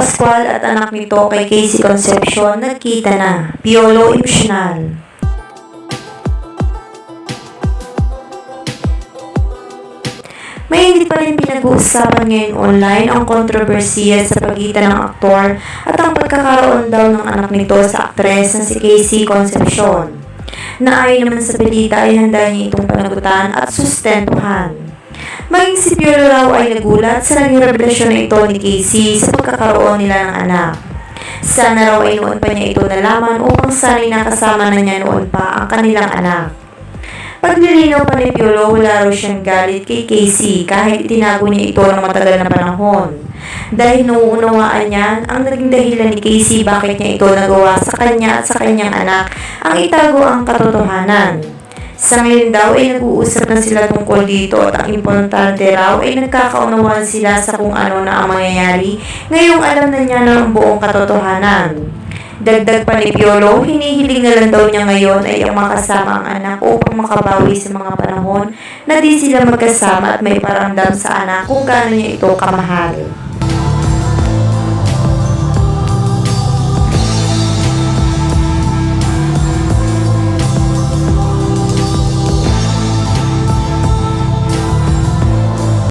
Pascual at anak nito kay Casey Concepcion nagkita na. Piolo emosyonal. May hindi pa rin pinag-uusapan ngayon online ang kontrobersiya sa pagitan ng aktor at ang pagkakaroon daw ng anak nito sa aktres na si Casey Concepcion, na ayon naman sa balita ay handa niya itong panagutan at sustentuhan. Maging si Piolo raw ay nagulat sa naging revelasyon na ito ni Casey sa pagkakaroon nila ng anak. Sana raw ay noon pa niya ito nalaman upang sana'y nakasama na niya noon pa ang kanilang anak. Paglilinaw pa ni Piolo, wala raw siyang galit kay Casey kahit itinago niya ito ng matagal na panahon. Dahil nauunawaan niya ang naging dahilan ni Casey bakit niya ito nagawa sa kanya at sa kanyang anak ang itago ang katotohanan. Sa ngayon daw ay nag-uusap na sila tungkol dito at ang importante raw ay nagkakaunawaan sila sa kung ano na ang mangyayari ngayong alam na niya ng buong katotohanan. Dagdag pa ni Piolo, hinihiling na lang daw niya ngayon ay ang makasama ang anak upang makabawi sa mga panahon na di sila magkasama at may paramdam sa anak kung gaano niya ito kamahal.